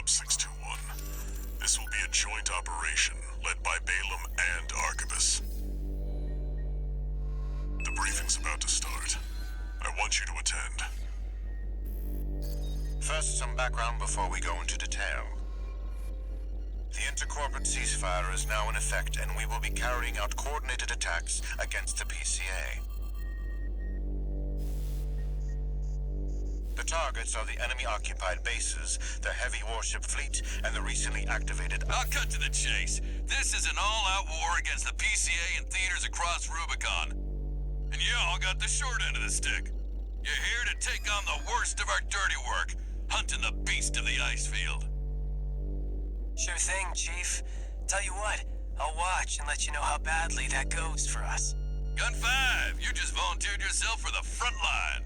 up, 621. This will be a joint operation led by Balaam and Arquebus. The briefing's about to start. I want you to attend. First, some background before we go into detail. The intercorporate ceasefire is now in effect, and we will be carrying out coordinated attacks against the PCA. The targets are the enemy-occupied bases, the heavy warship fleet, and the recently activated... I'll cut to the chase. This is an all-out war against the PCA and theaters across Rubicon. And y'all got the short end of the stick. You're here to take on the worst of our dirty work, hunting the beast of the ice field. Sure thing, Chief. Tell you what, I'll watch and let you know how badly that goes for us. Gun 5, you just volunteered yourself for the front line.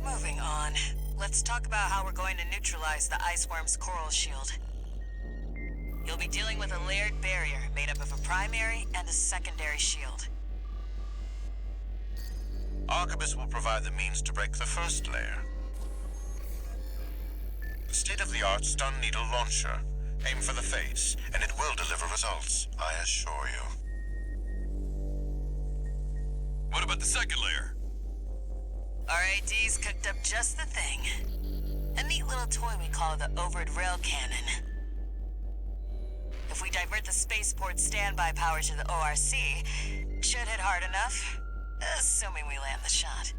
Moving on. Let's talk about how we're going to neutralize the Iceworm's coral shield. You'll be dealing with a layered barrier made up of a primary and a secondary shield. Arquebus will provide the means to break the first layer. The state-of-the-art stun needle launcher. Aim for the face, and it will deliver results, I assure you. What about the second layer? RAD's cooked up just the thing. A neat little toy we call the Overed Rail Cannon. If we divert the spaceport standby power to the ORC, should hit hard enough, assuming we land the shot.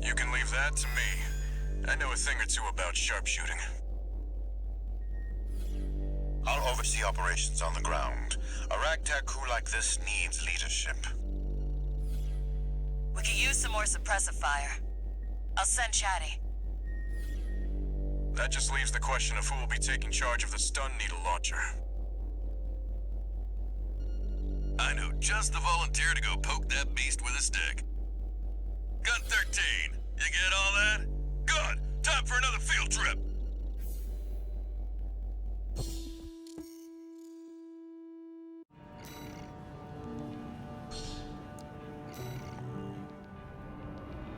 You can leave that to me. I know a thing or two about sharpshooting. I'll oversee operations on the ground. A ragtag crew like this needs leadership. We could use some more suppressive fire. I'll send Chatty. That just leaves the question of who will be taking charge of the stun needle launcher. I know just the volunteer to go poke that beast with a stick. Gun 13, you get all that? Good! Time for another field trip!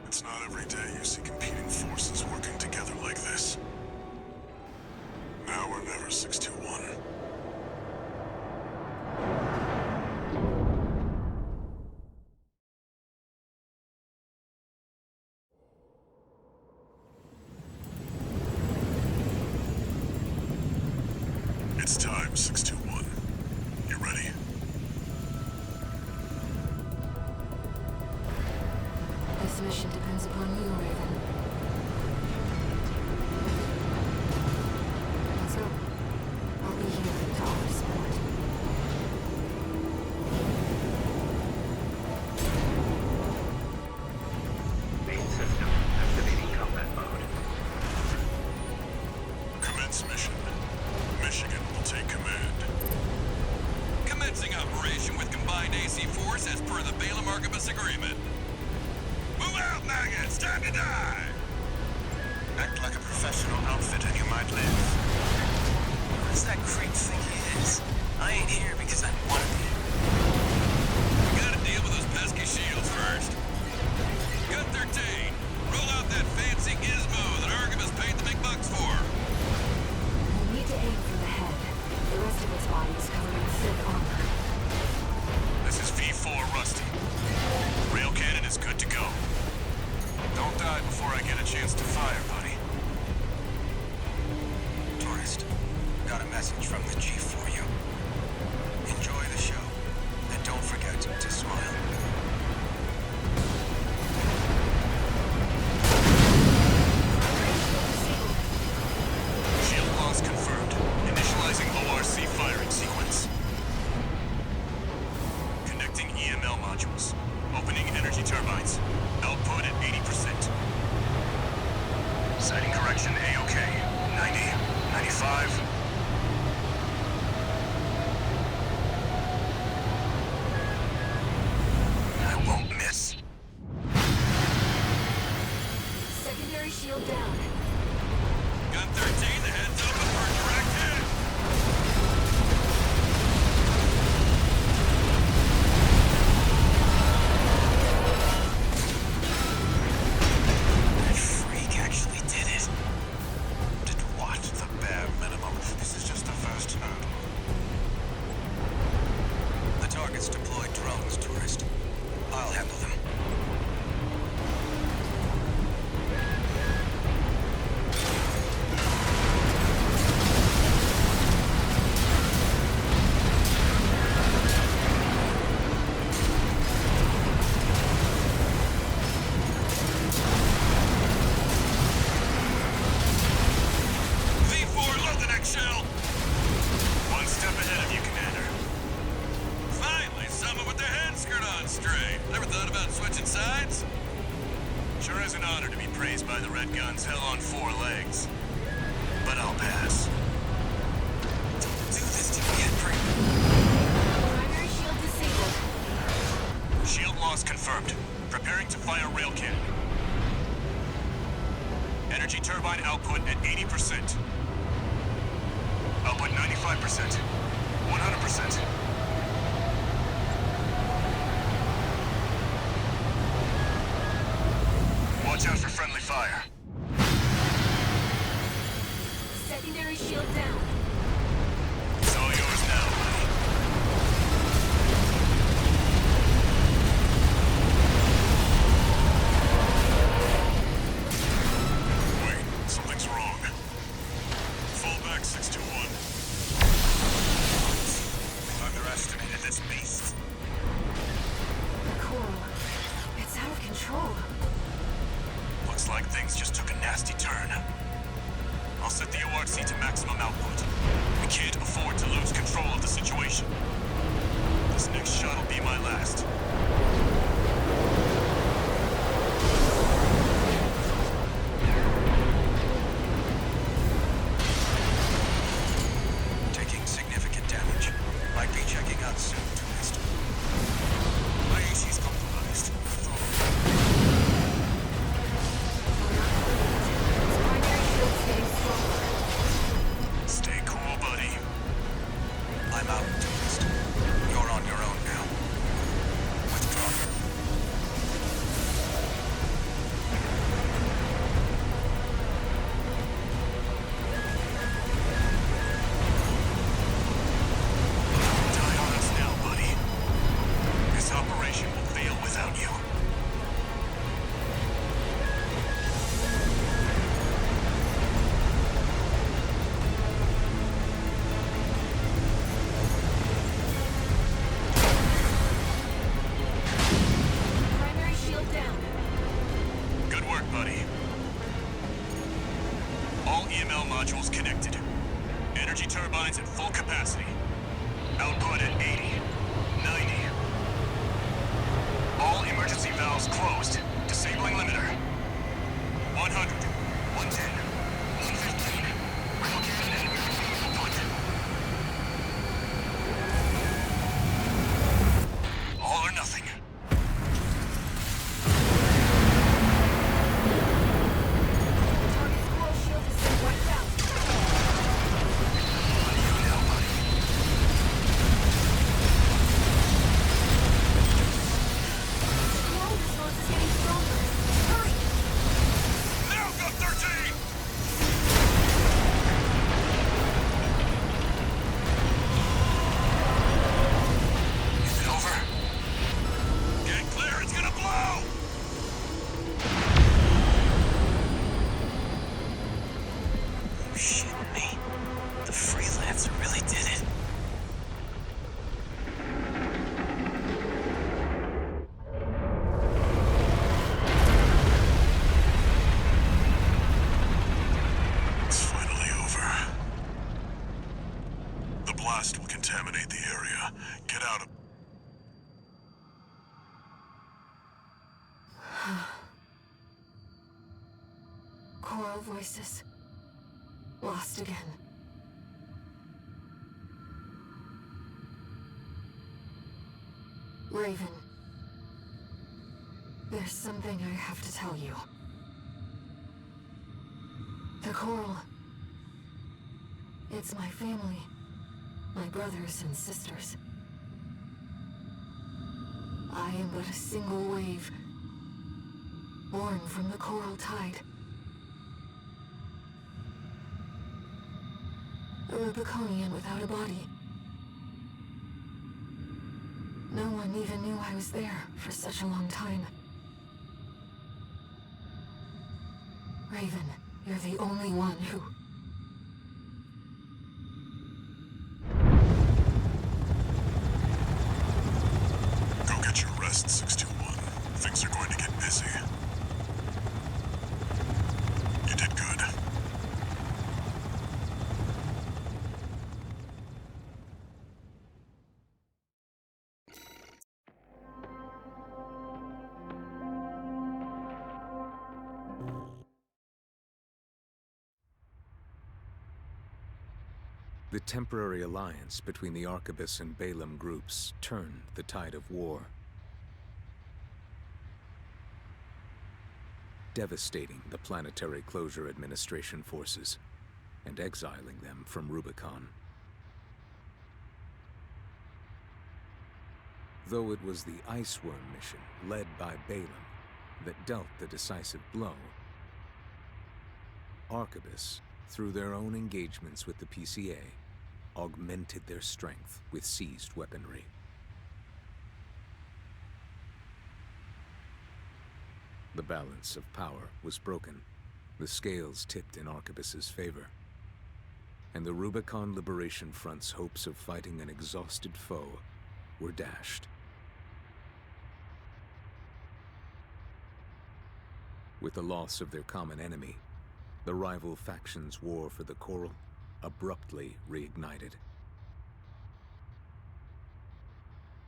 It's not every day you see competing forces working together like this. Now or never, 621. It's time, 621. You ready? This mission depends upon you, Raven. Let's go. I'll be here to offer support. Main system activating combat mode. Commence mission. Michigan will take command. Commencing operation with combined AC force as per the Balaam Arquebus agreement. Move out, maggots! Time to die! Act like a professional outfit and you might live. Who does that creep think he is? I ain't here because I want to be. We gotta deal with those pesky shields first. Gun 13, roll out that fancy gizmo that Arquebus paid the big bucks for. We'll need to aim for the head. The rest of its body is covered in thick armor. This is V4 Rusty. Rail cannon is good to go. Don't die before I get a chance to fire, buddy. Tourist, got a message from the Chief for you. Enjoy the show, and don't forget to smile. Shield loss confirmed. Initializing ORC firing sequence. Connecting EML modules. Opening energy turbines. Output at 80%. Sighting correction A-OK. 90, 95. I won't miss. Secondary shield down. Gun 13, the head's open for a direct hit. That freak actually did it. Did thought about switching sides? Sure is an honor to be praised by the Red Guns hell on 4 legs. But I'll pass. Don't do this to me, Henry. Primary shield disabled. Shield loss confirmed. Preparing to fire rail cannon. Energy turbine output at 80%. Output 95%. 100%. Watch out for friendly fire. Secondary shield down. It's all yours now, buddy. Wait, something's wrong. Fall back, 621. We've underestimated this beast. The coral. It's out of control. Looks like things just took a nasty turn. I'll set the ORC to maximum output. We can't afford to lose control of the situation. This next shot will be my last. Taking significant damage. Might be checking out soon, tourist. My AC's compromised. Primary shield staying stronger. Stay cool, buddy. I'm out, tourist. You're on your own now. Withdraw. Die on us now, buddy. This operation will fail without you. Primary shield down. Good work, buddy. All EML modules connected. Energy turbines at full capacity. Output at 80, 90. All emergency valves closed. Disabling limiter. 100, 110, 115. Rail cannon and emergency output. All or nothing. Target's coral shield has been wiped out. On you now, buddy. Coral response is getting stronger. Hurry! Now go 13! Is it over? Get clear, it's gonna blow! You shitting me? The freelancer really did it. It's finally over. The blast will contaminate the area. Get out of... Coral voices. Lost again. Raven. There's something I have to tell you. The coral. It's my family. My brothers and sisters. I am but a single wave. Born from the coral tide. A Rubiconian without a body. No one even knew I was there for such a long time. Raven, you're the only one who... Go get your rest, 621. Things are going to get busy. You did good. The temporary alliance between the Arquebus and Balaam groups turned the tide of war, devastating the Planetary Closure Administration forces and exiling them from Rubicon. Though it was the Iceworm mission led by Balaam that dealt the decisive blow, Arquebus, through their own engagements with the PCA, augmented their strength with seized weaponry. The balance of power was broken, the scales tipped in Arquebus's favor, and the Rubicon Liberation Front's hopes of fighting an exhausted foe were dashed. With the loss of their common enemy, the rival factions' war for the Coral abruptly reignited.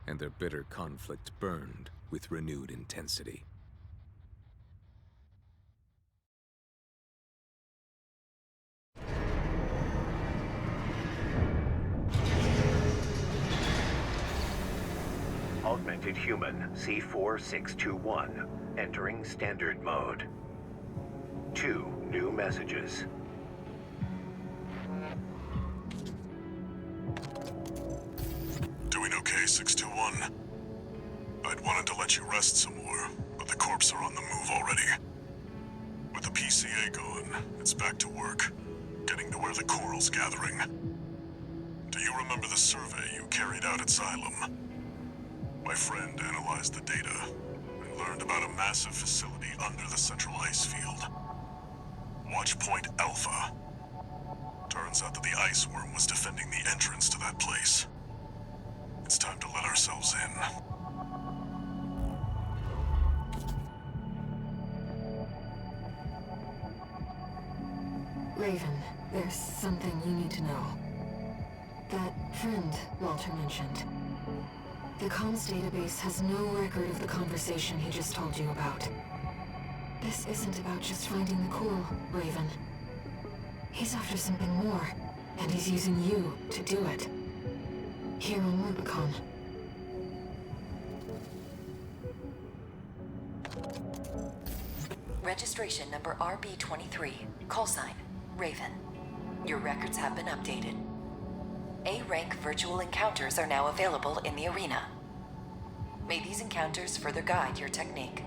And their bitter conflict burned with renewed intensity. Augmented Human C4621, entering Standard Mode. 2 new messages. Doing okay, 621? I'd wanted to let you rest some more, but the corps are on the move already. With the PCA gone, it's back to work, getting to where the Coral's gathering. Do you remember the survey you carried out at Xylem? My friend analyzed the data and learned about a massive facility under the central ice field. Watch Point Alpha. Turns out that the Iceworm was defending the entrance to that place. It's time to let ourselves in. Raven, there's something you need to know. That friend Walter mentioned. The comms database has no record of the conversation he just told you about. This isn't about just finding the Coral, Raven. He's after something more, and he's using you to do it. Here on Rubicon. Registration number RB23, call sign, Raven. Your records have been updated. A-rank virtual encounters are now available in the arena. May these encounters further guide your technique.